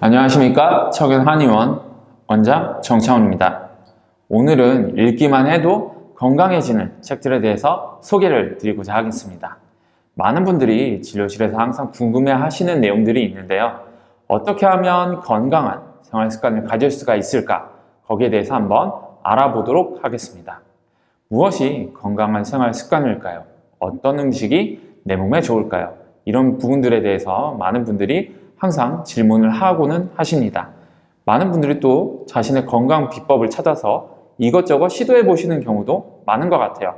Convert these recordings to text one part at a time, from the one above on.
안녕하십니까. 척연 한의원 원장 정창훈입니다. 오늘은 읽기만 해도 건강해지는 책들에 대해서 소개를 드리고자 하겠습니다. 많은 분들이 진료실에서 항상 궁금해 하시는 내용들이 있는데요. 어떻게 하면 건강한 생활 습관을 가질 수가 있을까? 거기에 대해서 한번 알아보도록 하겠습니다. 무엇이 건강한 생활 습관일까요? 어떤 음식이 내 몸에 좋을까요? 이런 부분들에 대해서 많은 분들이 항상 질문을 하고는 하십니다. 많은 분들이 또 자신의 건강 비법을 찾아서 이것저것 시도해 보시는 경우도 많은 것 같아요.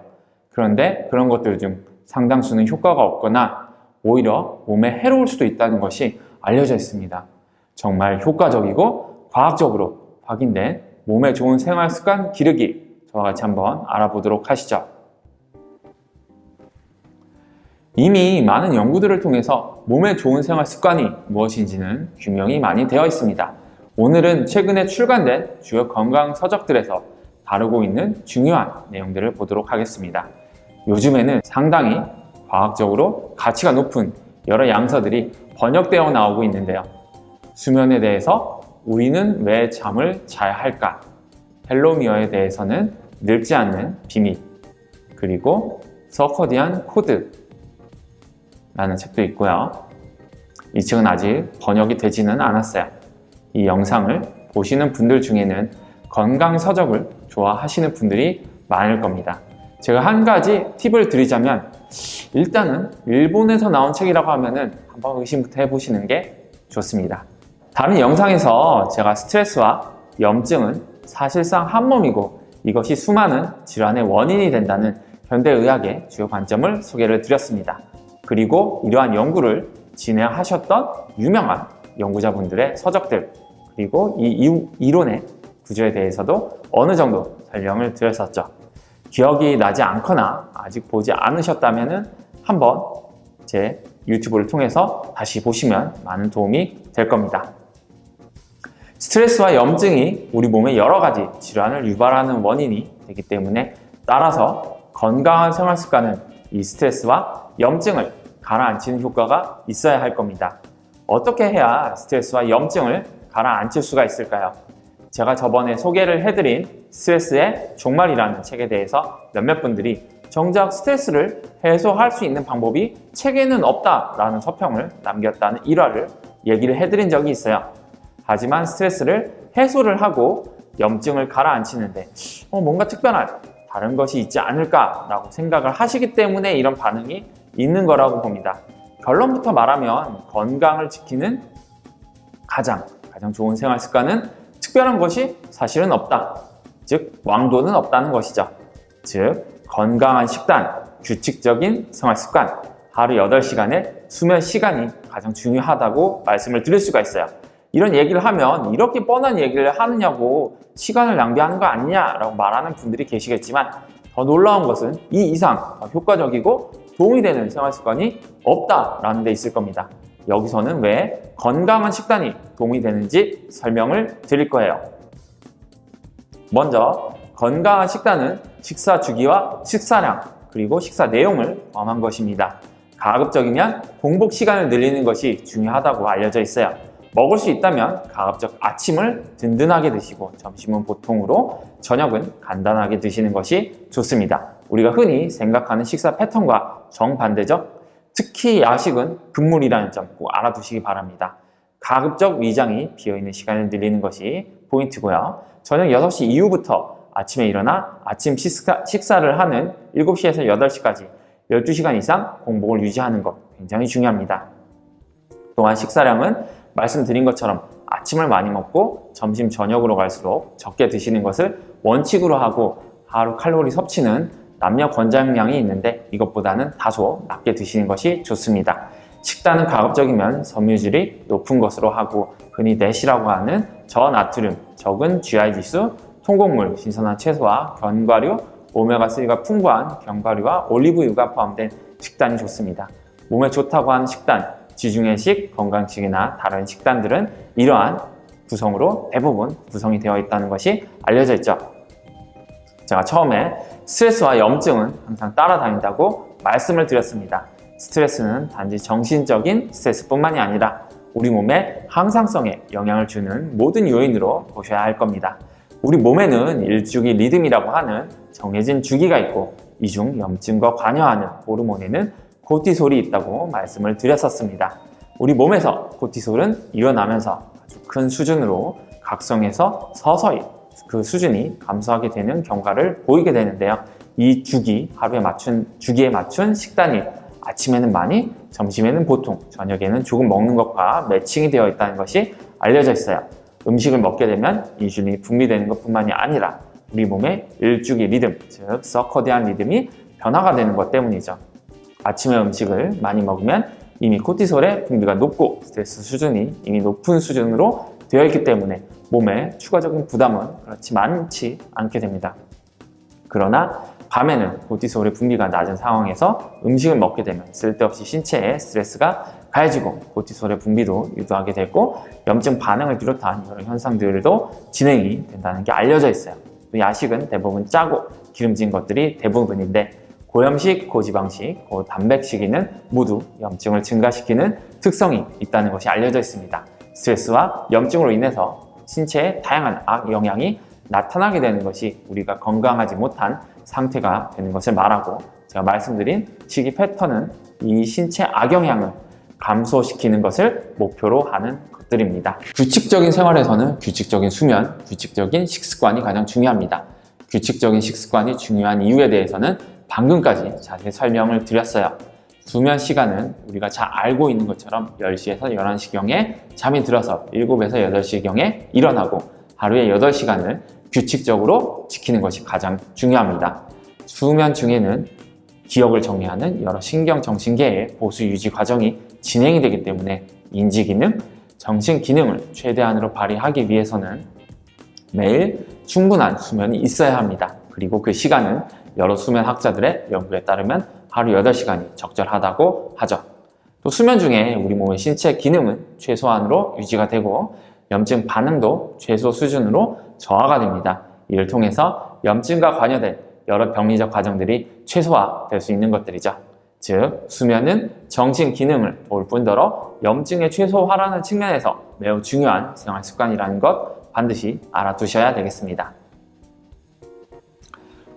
그런데 그런 것들 중 상당수는 효과가 없거나 오히려 몸에 해로울 수도 있다는 것이 알려져 있습니다. 정말 효과적이고 과학적으로 확인된 몸에 좋은 생활 습관 기르기, 저와 같이 한번 알아보도록 하시죠. 이미 많은 연구들을 통해서 몸에 좋은 생활 습관이 무엇인지는 규명이 많이 되어 있습니다. 오늘은 최근에 출간된 주요 건강 서적들에서 다루고 있는 중요한 내용들을 보도록 하겠습니다. 요즘에는 상당히 과학적으로 가치가 높은 여러 양서들이 번역되어 나오고 있는데요. 수면에 대해서 우리는 왜 잠을 자야 할까? 텔로미어에 대해서는 늙지 않는 비밀, 그리고 서커디안 코드 라는 책도 있고요. 이 책은 아직 번역이 되지는 않았어요. 이 영상을 보시는 분들 중에는 건강 서적을 좋아하시는 분들이 많을 겁니다. 제가 한 가지 팁을 드리자면, 일단은 일본에서 나온 책이라고 하면은 한번 의심부터 해보시는 게 좋습니다. 다른 영상에서 제가 스트레스와 염증은 사실상 한 몸이고 이것이 수많은 질환의 원인이 된다는 현대의학의 주요 관점을 소개를 드렸습니다. 그리고 이러한 연구를 진행하셨던 유명한 연구자분들의 서적들, 그리고 이 이론의 구조에 대해서도 어느 정도 설명을 드렸었죠. 기억이 나지 않거나 아직 보지 않으셨다면 한번 제 유튜브를 통해서 다시 보시면 많은 도움이 될 겁니다. 스트레스와 염증이 우리 몸에 여러 가지 질환을 유발하는 원인이 되기 때문에, 따라서 건강한 생활 습관은 이 스트레스와 염증을 가라앉히는 효과가 있어야 할 겁니다. 어떻게 해야 스트레스와 염증을 가라앉힐 수가 있을까요? 제가 저번에 소개를 해드린 스트레스의 종말이라는 책에 대해서 몇몇 분들이 정작 스트레스를 해소할 수 있는 방법이 책에는 없다라는 서평을 남겼다는 일화를 얘기를 해드린 적이 있어요. 하지만 스트레스를 해소를 하고 염증을 가라앉히는데 뭔가 특별한 다른 것이 있지 않을까라고 생각을 하시기 때문에 이런 반응이 있는 거라고 봅니다. 결론부터 말하면 건강을 지키는 가장 좋은 생활 습관은 특별한 것이 사실은 없다. 즉 왕도는 없다는 것이죠. 즉 건강한 식단, 규칙적인 생활 습관, 하루 8시간의 수면 시간이 가장 중요하다고 말씀을 드릴 수가 있어요. 이런 얘기를 하면 이렇게 뻔한 얘기를 하느냐고 시간을 낭비하는 거 아니냐라고 말하는 분들이 계시겠지만, 더 놀라운 것은 이 이상 효과적이고 도움이 되는 생활 습관이 없다라는 데 있을 겁니다. 여기서는 왜 건강한 식단이 도움이 되는지 설명을 드릴 거예요. 먼저 건강한 식단은 식사 주기와 식사량, 그리고 식사 내용을 포함한 것입니다. 가급적이면 공복 시간을 늘리는 것이 중요하다고 알려져 있어요. 먹을 수 있다면 가급적 아침을 든든하게 드시고 점심은 보통으로, 저녁은 간단하게 드시는 것이 좋습니다. 우리가 흔히 생각하는 식사 패턴과 정반대적, 특히 야식은 금물이라는 점 꼭 알아두시기 바랍니다. 가급적 위장이 비어있는 시간을 늘리는 것이 포인트고요. 저녁 6시 이후부터 아침에 일어나 아침 식사를 하는 7시에서 8시까지 12시간 이상 공복을 유지하는 것 굉장히 중요합니다. 또한 식사량은 말씀드린 것처럼 아침을 많이 먹고 점심, 저녁으로 갈수록 적게 드시는 것을 원칙으로 하고, 하루 칼로리 섭취는 남녀 권장량이 있는데 이것보다는 다소 낮게 드시는 것이 좋습니다. 식단은 가급적이면 섬유질이 높은 것으로 하고, 흔히 NASH라고 하는 저나트륨, 적은 GI 지수, 통곡물, 신선한 채소와 견과류, 오메가3가 풍부한 견과류와 올리브유가 포함된 식단이 좋습니다. 몸에 좋다고 하는 식단, 지중해식, 건강식이나 다른 식단들은 이러한 구성으로 대부분 구성이 되어 있다는 것이 알려져 있죠. 제가 처음에 스트레스와 염증은 항상 따라다닌다고 말씀을 드렸습니다. 스트레스는 단지 정신적인 스트레스뿐만이 아니라 우리 몸의 항상성에 영향을 주는 모든 요인으로 보셔야 할 겁니다. 우리 몸에는 일주기 리듬이라고 하는 정해진 주기가 있고 이 중 염증과 관여하는 호르몬에는 코티솔이 있다고 말씀을 드렸었습니다. 우리 몸에서 코티솔은 일어나면서 아주 큰 수준으로 각성해서 서서히 그 수준이 감소하게 되는 경과를 보이게 되는데요. 이 주기, 하루에 맞춘 주기에 맞춘 식단이 아침에는 많이, 점심에는 보통, 저녁에는 조금 먹는 것과 매칭이 되어 있다는 것이 알려져 있어요. 음식을 먹게 되면 인슐린이 분비되는 것뿐만이 아니라 우리 몸의 일주기 리듬, 즉 서커디안 리듬이 변화가 되는 것 때문이죠. 아침에 음식을 많이 먹으면 이미 코티솔의 분비가 높고 스트레스 수준이 이미 높은 수준으로 되어 있기 때문에 몸에 추가적인 부담은 그렇지 많지 않게 됩니다. 그러나 밤에는 코티솔의 분비가 낮은 상황에서 음식을 먹게 되면 쓸데없이 신체에 스트레스가 가해지고 코티솔의 분비도 유도하게 되고 염증 반응을 비롯한 여러 현상들도 진행이 된다는 게 알려져 있어요. 또 야식은 대부분 짜고 기름진 것들이 대부분인데 고염식, 고지방식, 고단백식에는 모두 염증을 증가시키는 특성이 있다는 것이 알려져 있습니다. 스트레스와 염증으로 인해서 신체에 다양한 악영향이 나타나게 되는 것이 우리가 건강하지 못한 상태가 되는 것을 말하고 제가 말씀드린 식이 패턴은 이 신체 악영향을 감소시키는 것을 목표로 하는 것들입니다. 규칙적인 생활에서는 규칙적인 수면, 규칙적인 식습관이 가장 중요합니다. 규칙적인 식습관이 중요한 이유에 대해서는 방금까지 자세히 설명을 드렸어요. 수면 시간은 우리가 잘 알고 있는 것처럼 10시에서 11시경에 잠이 들어서 7에서 8시경에 일어나고 하루에 8시간을 규칙적으로 지키는 것이 가장 중요합니다. 수면 중에는 기억을 정리하는 여러 신경 정신계의 보수 유지 과정이 진행이 되기 때문에 인지 기능, 정신 기능을 최대한으로 발휘하기 위해서는 매일 충분한 수면이 있어야 합니다. 그리고 그 시간은 여러 수면 학자들의 연구에 따르면 하루 8시간이 적절하다고 하죠. 또 수면 중에 우리 몸의 신체 기능은 최소한으로 유지가 되고 염증 반응도 최소 수준으로 저하가 됩니다. 이를 통해서 염증과 관여된 여러 병리적 과정들이 최소화될 수 있는 것들이죠. 즉, 수면은 정신 기능을 도울 뿐더러 염증의 최소화라는 측면에서 매우 중요한 생활 습관이라는 것 반드시 알아두셔야 되겠습니다.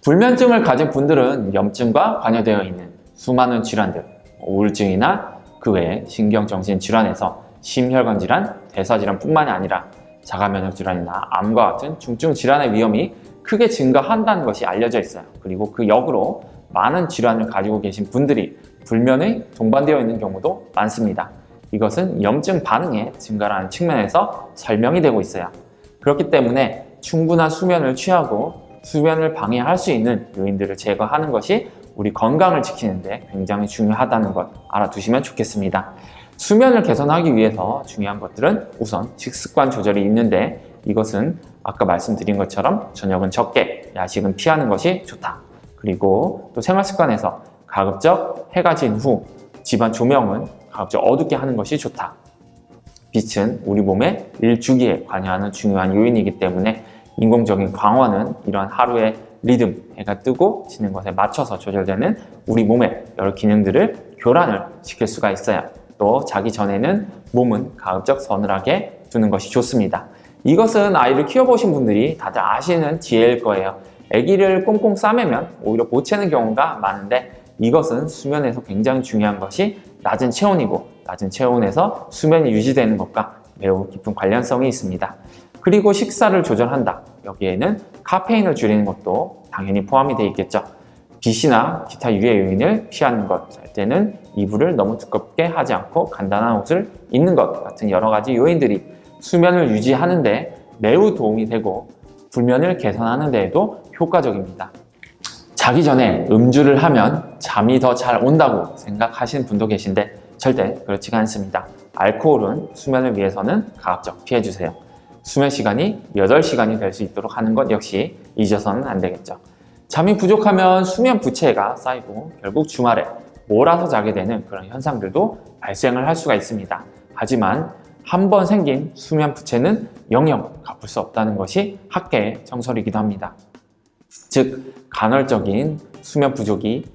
불면증을 가진 분들은 염증과 관여되어 있는 수많은 질환들, 우울증이나 그 외에 신경정신 질환에서 심혈관 질환, 대사질환 뿐만이 아니라 자가면역 질환이나 암과 같은 중증 질환의 위험이 크게 증가한다는 것이 알려져 있어요. 그리고 그 역으로 많은 질환을 가지고 계신 분들이 불면에 동반되어 있는 경우도 많습니다. 이것은 염증 반응의 증가라는 측면에서 설명이 되고 있어요. 그렇기 때문에 충분한 수면을 취하고 수면을 방해할 수 있는 요인들을 제거하는 것이 우리 건강을 지키는데 굉장히 중요하다는 것 알아두시면 좋겠습니다. 수면을 개선하기 위해서 중요한 것들은 우선 식습관 조절이 있는데 이것은 아까 말씀드린 것처럼 저녁은 적게, 야식은 피하는 것이 좋다. 그리고 또 생활습관에서 가급적 해가 진 후 집안 조명은 가급적 어둡게 하는 것이 좋다. 빛은 우리 몸의 일주기에 관여하는 중요한 요인이기 때문에 인공적인 광원은 이러한 하루의 리듬, 해가 뜨고 지는 것에 맞춰서 조절되는 우리 몸의 여러 기능들을 교란을 시킬 수가 있어요. 또 자기 전에는 몸은 가급적 서늘하게 두는 것이 좋습니다. 이것은 아이를 키워보신 분들이 다들 아시는 지혜일 거예요. 아기를 꽁꽁 싸매면 오히려 보채는 경우가 많은데 이것은 수면에서 굉장히 중요한 것이 낮은 체온이고 낮은 체온에서 수면이 유지되는 것과 매우 깊은 관련성이 있습니다. 그리고 식사를 조절한다. 여기에는 카페인을 줄이는 것도 당연히 포함이 되어 있겠죠. 빛이나 기타 유해 요인을 피하는 것, 잘 때는 이불을 너무 두껍게 하지 않고 간단한 옷을 입는 것 같은 여러 가지 요인들이 수면을 유지하는 데 매우 도움이 되고 불면을 개선하는 데에도 효과적입니다. 자기 전에 음주를 하면 잠이 더 잘 온다고 생각하시는 분도 계신데 절대 그렇지가 않습니다. 알코올은 수면을 위해서는 가급적 피해주세요. 수면 시간이 8시간이 될 수 있도록 하는 것 역시 잊어서는 안 되겠죠. 잠이 부족하면 수면 부채가 쌓이고 결국 주말에 몰아서 자게 되는 그런 현상들도 발생을 할 수가 있습니다. 하지만 한 번 생긴 수면 부채는 영영 갚을 수 없다는 것이 학계의 정설이기도 합니다. 즉, 간헐적인 수면 부족이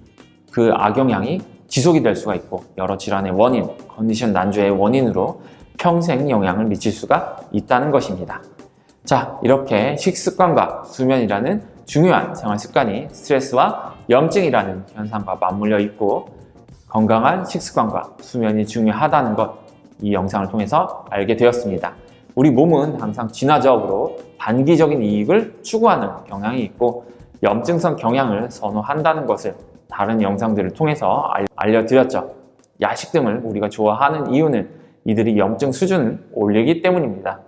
그 악영향이 지속이 될 수가 있고 여러 질환의 원인, 컨디션 난조의 원인으로 평생 영향을 미칠 수가 있다는 것입니다. 자, 이렇게 식습관과 수면이라는 중요한 생활습관이 스트레스와 염증이라는 현상과 맞물려 있고 건강한 식습관과 수면이 중요하다는 것, 이 영상을 통해서 알게 되었습니다. 우리 몸은 항상 진화적으로 단기적인 이익을 추구하는 경향이 있고 염증성 경향을 선호한다는 것을 다른 영상들을 통해서 알려드렸죠. 야식 등을 우리가 좋아하는 이유는 이들이 염증 수준을 올리기 때문입니다.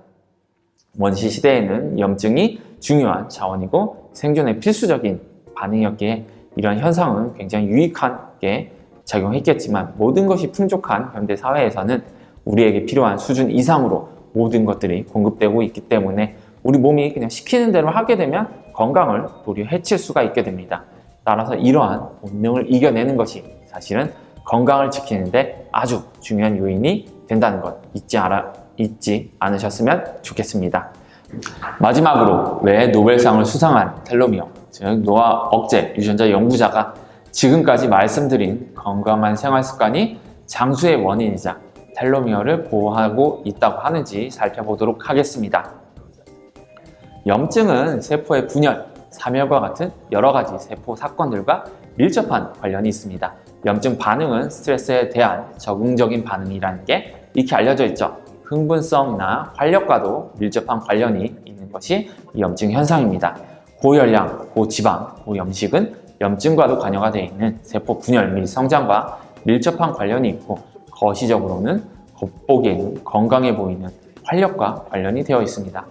원시 시대에는 염증이 중요한 자원이고 생존에 필수적인 반응이었기에 이런 현상은 굉장히 유익하게 작용했겠지만 모든 것이 풍족한 현대 사회에서는 우리에게 필요한 수준 이상으로 모든 것들이 공급되고 있기 때문에 우리 몸이 그냥 시키는 대로 하게 되면 건강을 도리어 해칠 수가 있게 됩니다. 따라서 이러한 본능을 이겨내는 것이 사실은 건강을 지키는데 아주 중요한 요인이 된다는 것 잊지 않으셨으면 좋겠습니다. 마지막으로 왜 노벨상을 수상한 텔로미어, 즉 노화 억제 유전자 연구자가 지금까지 말씀드린 건강한 생활 습관이 장수의 원인이자 텔로미어를 보호하고 있다고 하는지 살펴보도록 하겠습니다. 염증은 세포의 분열, 사멸과 같은 여러 가지 세포 사건들과 밀접한 관련이 있습니다. 염증 반응은 스트레스에 대한 적응적인 반응이라는 게 익히 알려져 있죠. 흥분성이나 활력과도 밀접한 관련이 있는 것이 이 염증 현상입니다. 고열량, 고지방, 고염식은 염증과도 관여가 되어 있는 세포 분열 및 성장과 밀접한 관련이 있고 거시적으로는 겉보기에는 건강해 보이는 활력과 관련이 되어 있습니다.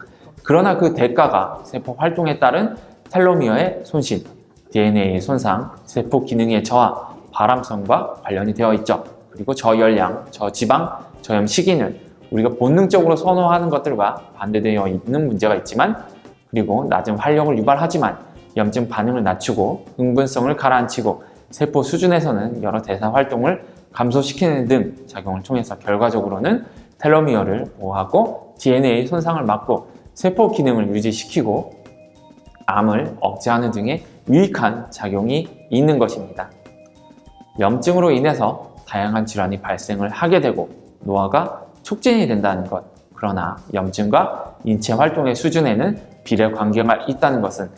그러나 그 대가가 세포 활동에 따른 텔로미어의 손실, DNA의 손상, 세포 기능의 저하, 발암성과 관련이 되어 있죠. 그리고 저열량, 저지방, 저염식인을 우리가 본능적으로 선호하는 것들과 반대되어 있는 문제가 있지만 그리고 낮은 활력을 유발하지만 염증 반응을 낮추고 흥분성을 가라앉히고 세포 수준에서는 여러 대사 활동을 감소시키는 등 작용을 통해서 결과적으로는 텔로미어를 보호하고 DNA 손상을 막고 세포 기능을 유지시키고 암을 억제하는 등의 유익한 작용이 있는 것입니다. 염증으로 인해서 다양한 질환이 발생을 하게 되고 노화가 촉진이 된다는 것, 그러나 염증과 인체 활동의 수준에는 비례 관계가 있다는 것은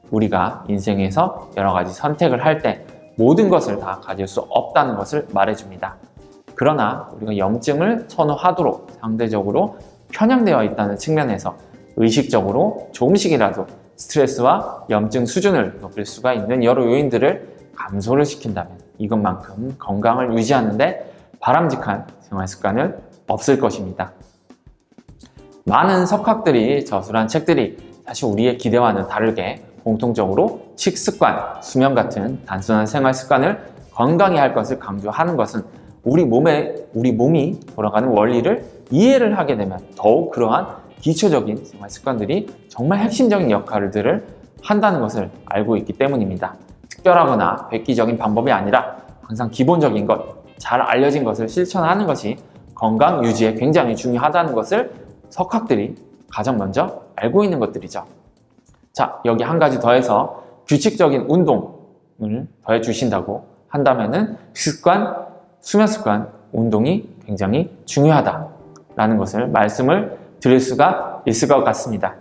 우리가 인생에서 여러 가지 선택을 할 때 모든 것을 다 가질 수 없다는 것을 말해줍니다. 그러나 우리가 염증을 선호하도록 상대적으로 편향되어 있다는 측면에서 의식적으로 조금씩이라도 스트레스와 염증 수준을 높일 수가 있는 여러 요인들을 감소를 시킨다면 이것만큼 건강을 유지하는데 바람직한 생활 습관은 없을 것입니다. 많은 석학들이 저술한 책들이 사실 우리의 기대와는 다르게 공통적으로 식습관, 수면 같은 단순한 생활 습관을 건강히 할 것을 강조하는 것은 우리 몸이 돌아가는 원리를 이해를 하게 되면 더욱 그러한 기초적인 생활 습관들이 정말 핵심적인 역할들을 한다는 것을 알고 있기 때문입니다. 특별하거나 획기적인 방법이 아니라 항상 기본적인 것, 잘 알려진 것을 실천하는 것이 건강 유지에 굉장히 중요하다는 것을 석학들이 가장 먼저 알고 있는 것들이죠. 자, 여기 한 가지 더해서 규칙적인 운동을 더해 주신다고 한다면은 식습관, 수면 습관, 운동이 굉장히 중요하다라는 것을 말씀을 드릴 수가 있을 것 같습니다.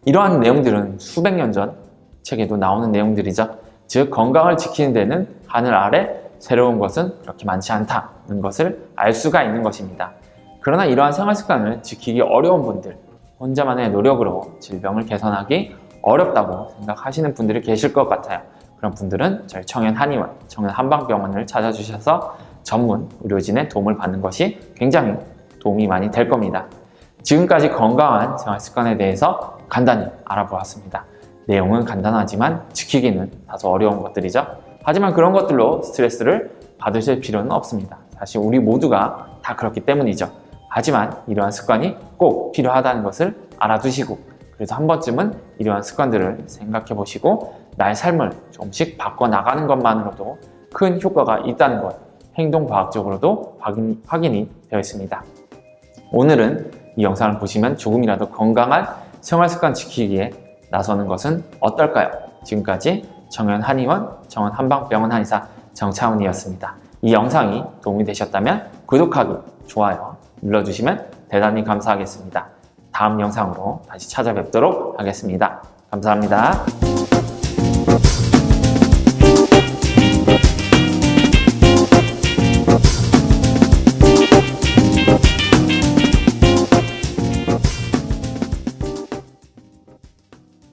이러한 내용들은 수백 년 전 책에도 나오는 내용들이죠. 즉 건강을 지키는 데는 하늘 아래 새로운 것은 그렇게 많지 않다는 것을 알 수가 있는 것입니다. 그러나 이러한 생활 습관을 지키기 어려운 분들, 혼자만의 노력으로 질병을 개선하기 어렵다고 생각하시는 분들이 계실 것 같아요. 그런 분들은 저희 청년 한의원, 청년 한방병원을 찾아주셔서 전문 의료진의 도움을 받는 것이 굉장히 도움이 많이 될 겁니다. 지금까지 건강한 생활 습관에 대해서 간단히 알아보았습니다. 내용은 간단하지만 지키기는 다소 어려운 것들이죠. 하지만 그런 것들로 스트레스를 받으실 필요는 없습니다. 사실 우리 모두가 다 그렇기 때문이죠. 하지만 이러한 습관이 꼭 필요하다는 것을 알아두시고 그래서 한 번쯤은 이러한 습관들을 생각해 보시고 나의 삶을 조금씩 바꿔나가는 것만으로도 큰 효과가 있다는 것 행동과학적으로도 확인이 되어 있습니다. 오늘은 이 영상을 보시면 조금이라도 건강한 생활습관 지키기에 나서는 것은 어떨까요? 지금까지 청년 한의원, 청원 한방병원 한의사 정차훈이었습니다. 이 영상이 도움이 되셨다면 구독하기, 좋아요, 눌러주시면 대단히 감사하겠습니다. 다음 영상으로 다시 찾아뵙도록 하겠습니다. 감사합니다.